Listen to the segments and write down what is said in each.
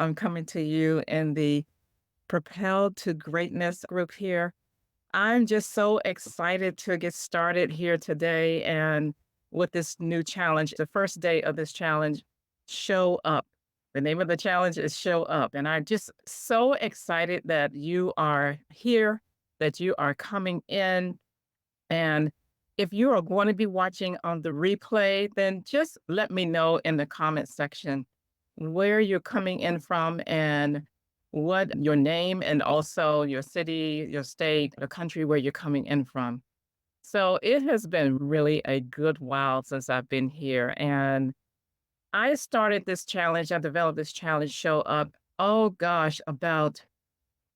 I'm coming to you in the Propelled to Greatness group here. I'm just so excited to get started here today and with this new challenge. The first day of this challenge, Show Up. The name of the challenge is Show Up. And I'm just so excited that you are here, that you are coming in. And if you are going to be watching on the replay, then just let me know in the comment section where you're coming in from and what your name and also your city, your state, the country where you're coming in from. So it has been really a good while since I've been here. And I started this challenge, I developed this challenge Show Up, oh gosh, about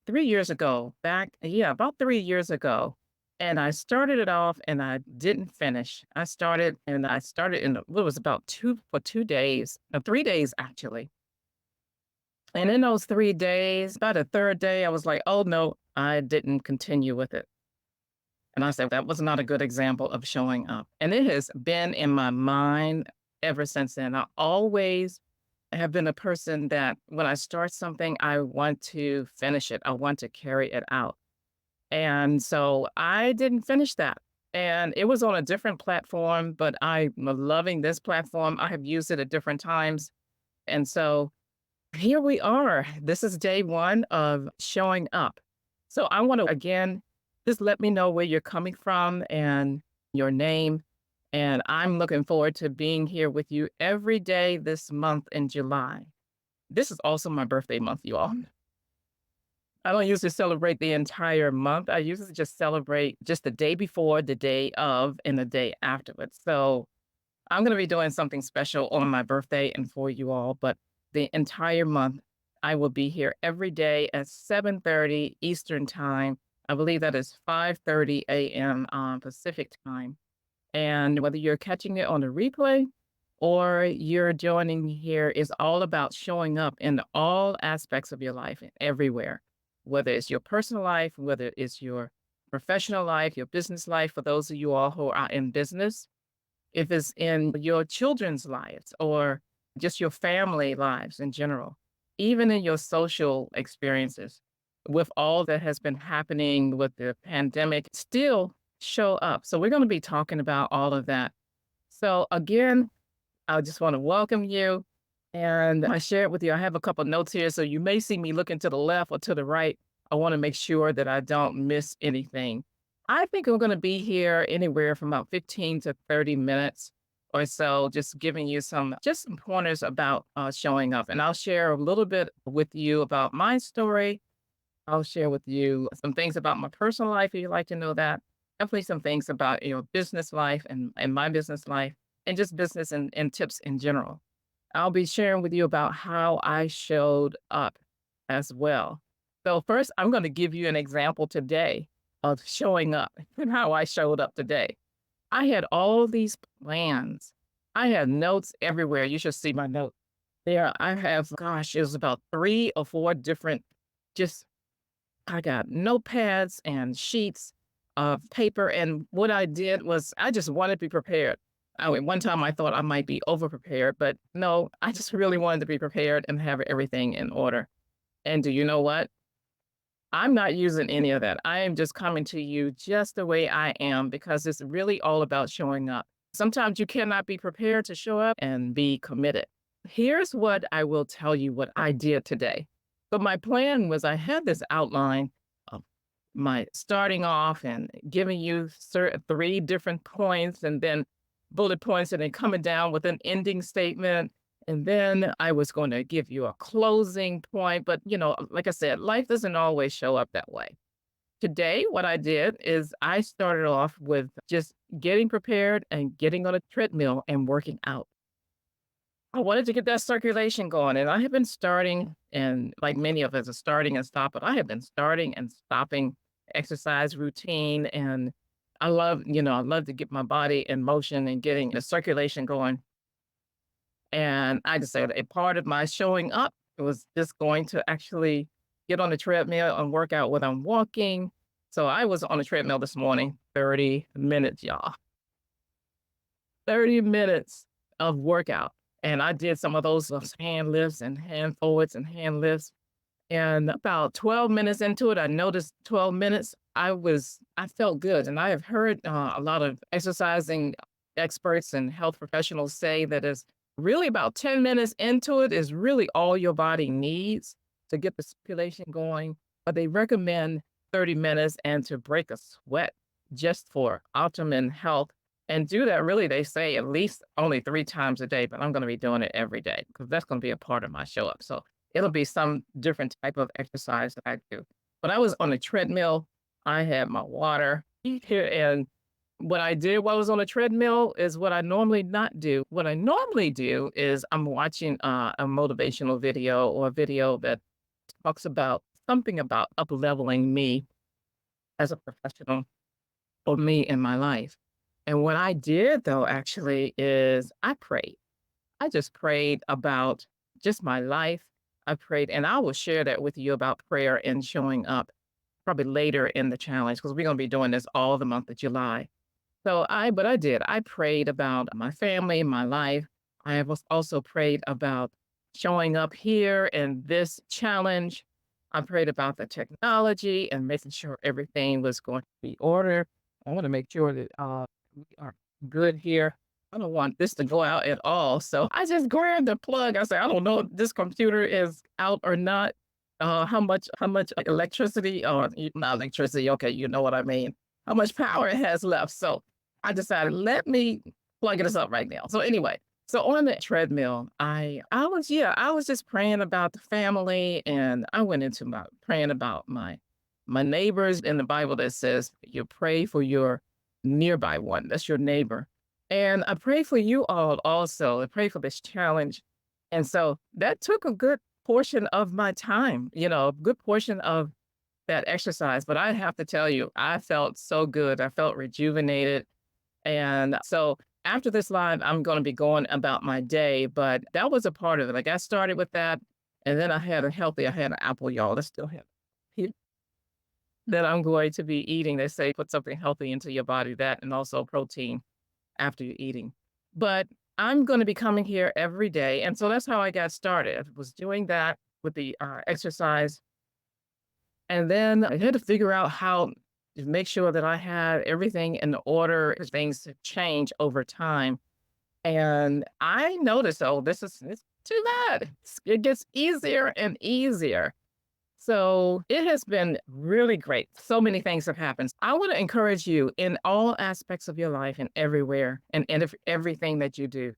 3 years ago, about 3 years ago. And I started it off and I didn't finish. I started in, what was about 2 days, 3 days actually. And in those 3 days, about the third day, I was like, oh no, I didn't continue with it. And I said, that was not a good example of showing up. And it has been in my mind ever since then. I always have been a person that when I start something, I want to finish it. I want to carry it out. And so I didn't finish that. And it was on a different platform, but I'm loving this platform. I have used it at different times. And so here we are. This is day one of showing up. So I want to again just let me know where you're coming from and your name. And I'm looking forward to being here with you every day this month in July. This is also my birthday month, you all. I don't usually celebrate the entire month. I usually just celebrate just the day before, the day of, and the day afterwards. So I'm going to be doing something special on my birthday and for you all, but the entire month, I will be here every day at 7:30 Eastern Time. I believe that is 5:30 a.m. Pacific Time. And whether you're catching it on a replay or you're joining me here, is all about showing up in all aspects of your life and everywhere, whether it's your personal life, whether it's your professional life, your business life, for those of you all who are in business, if it's in your children's lives or just your family lives in general, even in your social experiences, with all that has been happening with the pandemic, still show up. So, we're going to be talking about all of that. So, again, I just want to welcome you. And I shared with you, I have a couple notes here. So, you may see me looking to the left or to the right. I want to make sure that I don't miss anything. I think we're going to be here anywhere from about 15 to 30 minutes or so, just giving you some pointers about showing up. And I'll share a little bit with you about my story. I'll share with you some things about my personal life if you'd like to know that. Definitely some things about your business life and my business life and just business and tips in general. I'll be sharing with you about how I showed up as well. So first, I'm going to give you an example today of showing up and how I showed up today. I had all these plans. I had notes everywhere. You should see my notes. There, I have, gosh, it was about 3 or 4 different, just, I got notepads and sheets of paper. And what I did was I just wanted to be prepared. At one time, I thought I might be over prepared, but no, I just really wanted to be prepared and have everything in order. And do you know what? I'm not using any of that. I am just coming to you just the way I am because it's really all about showing up. Sometimes you cannot be prepared to show up and be committed. Here's what I will tell you what I did today. So my plan was I had this outline of my starting off and giving you 3 different points and then bullet points and then coming down with an ending statement. And then I was going to give you a closing point. But, like I said, life doesn't always show up that way. Today, what I did is I started off with just getting prepared and getting on a treadmill and working out. I wanted to get that circulation going. And I have been starting, and like many of us are starting and stop, but I have been starting and stopping exercise routine. And I love to get my body in motion and getting the circulation going. And I decided a part of my showing up was just going to actually get on the treadmill and work out when I'm walking. So I was on the treadmill this morning, 30 minutes, y'all. 30 minutes of workout. And I did some of those hand lifts and hand forwards and hand lifts. And about 12 minutes into it, I noticed 12 minutes, I felt good. And I have heard a lot of exercising experts and health professionals say that it's really about 10 minutes into it is really all your body needs to get the circulation going. But they recommend 30 minutes and to break a sweat just for optimum health. And do that really, they say at least only 3 times a day, but I'm going to be doing it every day because that's going to be a part of my show up. So it'll be some different type of exercise that I do. But I was on a treadmill. I had my water here, and what I did while I was on a treadmill is what I normally not do. What I normally do is I'm watching a motivational video or a video that talks about something about up leveling me as a professional or me in my life. And what I did though, actually, is I prayed. I just prayed about just my life. I prayed, and I will share that with you about prayer and showing up probably later in the challenge because we're going to be doing this all the month of July. But I did. I prayed about my family, my life. I have also prayed about showing up here in this challenge. I prayed about the technology and making sure everything was going to be ordered. I want to make sure that we are good here. I don't want this to go out at all. So I just grabbed the plug. I said, I don't know if this computer is out or not. How much electricity or not electricity? Okay, you know what I mean. How much power it has left. So I decided, let me plug this up right now. So anyway, so on the treadmill, I was just praying about the family, and I went into my praying about my neighbors in the Bible that says you pray for your nearby one. That's your neighbor. And I pray for you all also. I pray for this challenge. And so that took a good portion of my time, a good portion of that exercise. But I have to tell you, I felt so good. I felt rejuvenated. And so after this live, I'm going to be going about my day, but that was a part of it. I got started with that. And then I had an apple, y'all. Let's still have here that I'm going to be eating. They say put something healthy into your body, that and also protein after you're eating. But I'm going to be coming here every day. And so that's how I got started. I was doing that with the exercise. And then I had to figure out how to make sure that I had everything in order for things to change over time. And I noticed, oh, it's too bad. It gets easier and easier. So it has been really great. So many things have happened. I want to encourage you in all aspects of your life and everywhere and if everything that you do.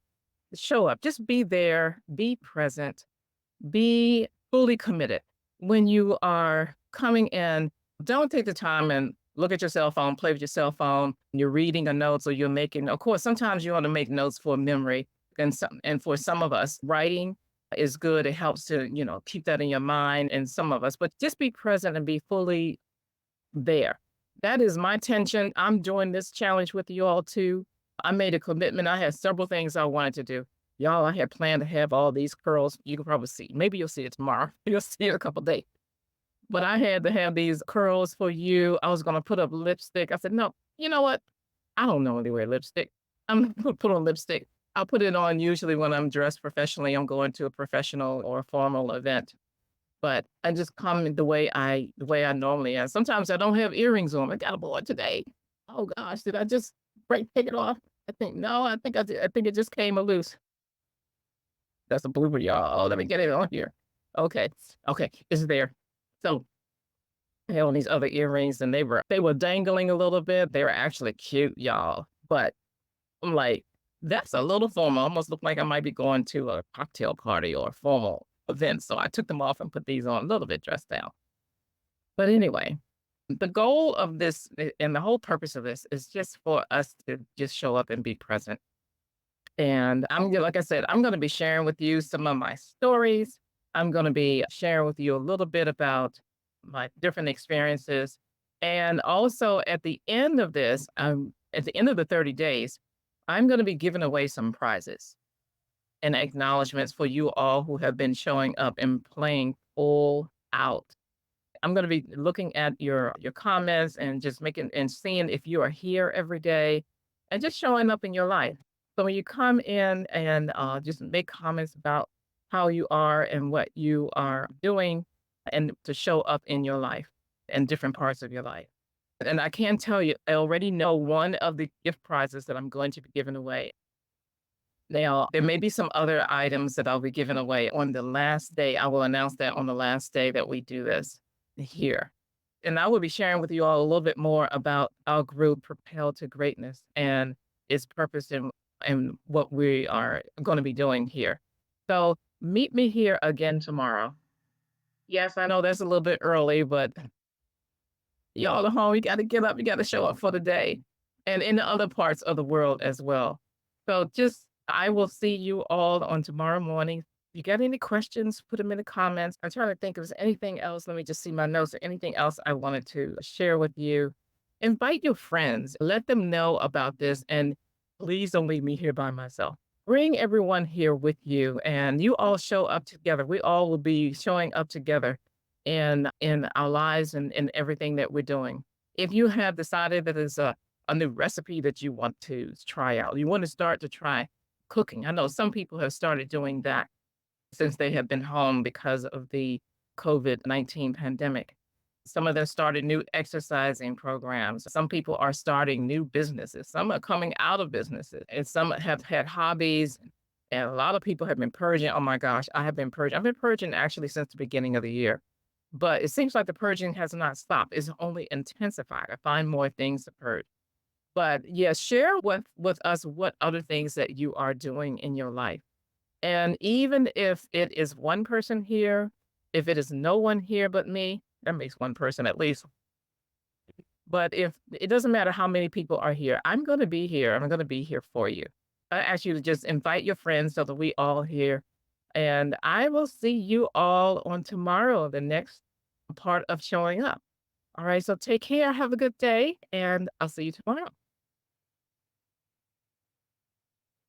Show up, just be there, be present, be fully committed. When you are coming in, don't take the time and look at your cell phone, play with your cell phone. You're reading a notes or you're making, of course, sometimes you want to make notes for memory. And for some of us, writing is good. It helps to, keep that in your mind and some of us, but just be present and be fully there. That is my intention. I'm doing this challenge with you all too. I made a commitment. I had several things I wanted to do. Y'all, I had planned to have all these curls. You can probably see. Maybe you'll see it tomorrow. You'll see it in a couple days. But I had to have these curls for you. I was going to put up lipstick. I said, no, you know what? I don't normally wear lipstick. I'm going to put on lipstick. I'll put it on usually when I'm dressed professionally. I'm going to a professional or formal event. But I just come the way I normally am. Sometimes I don't have earrings on. I got them on today. Oh gosh, did I just take it off? I think no, I think I did. I think it just came loose. That's a blooper, y'all. Oh, let me get it on here. Okay. Okay, it's there. So I had on these other earrings and they were dangling a little bit. They were actually cute, y'all. But I'm like, that's a little formal. Almost look like I might be going to a cocktail party or a formal event. So I took them off and put these on a little bit dressed down. But anyway, the goal of this and the whole purpose of this is just for us to just show up and be present. And like I said, I'm going to be sharing with you some of my stories. I'm going to be sharing with you a little bit about my different experiences. And also at the end of this, at the end of the 30 days, I'm going to be giving away some prizes and acknowledgments for you all who have been showing up and playing full out. I'm going to be looking at your comments and just making and seeing if you are here every day and just showing up in your life. So when you come in and just make comments about how you are and what you are doing, and to show up in your life and different parts of your life. And I can tell you, I already know one of the gift prizes that I'm going to be giving away. Now, there may be some other items that I'll be giving away on the last day. I will announce that on the last day that we do this here. And I will be sharing with you all a little bit more about our group, Propel to Greatness, and its purpose and what we are going to be doing here. So meet me here again tomorrow. Yes, I know that's a little bit early, but y'all at home, you got to get up, you got to show up for the day and in the other parts of the world as well. So just, I will see you all on tomorrow morning. If you got any questions, put them in the comments. I'm trying to think if there's anything else. Let me just see my notes or anything else I wanted to share with you. Invite your friends, let them know about this, and please don't leave me here by myself. Bring everyone here with you, and you all show up together. We all will be showing up together in our lives and in everything that we're doing. If you have decided that there's a new recipe that you want to try out, you want to start to try cooking. I know some people have started doing that since they have been home because of the COVID-19 pandemic. Some of them started new exercising programs. Some people are starting new businesses. Some are coming out of businesses, and some have had hobbies. And a lot of people have been purging. Oh my gosh, I have been purging. I've been purging actually since the beginning of the year. But it seems like the purging has not stopped. It's only intensified. I find more things to purge. But yeah, share with us what other things that you are doing in your life. And even if it is one person here, if it is no one here but me, that makes one person at least. But if it doesn't matter how many people are here, I'm going to be here. I'm going to be here for you. I ask you to just invite your friends so that we all here. And I will see you all on tomorrow, the next part of showing up. All right. So take care. Have a good day. And I'll see you tomorrow.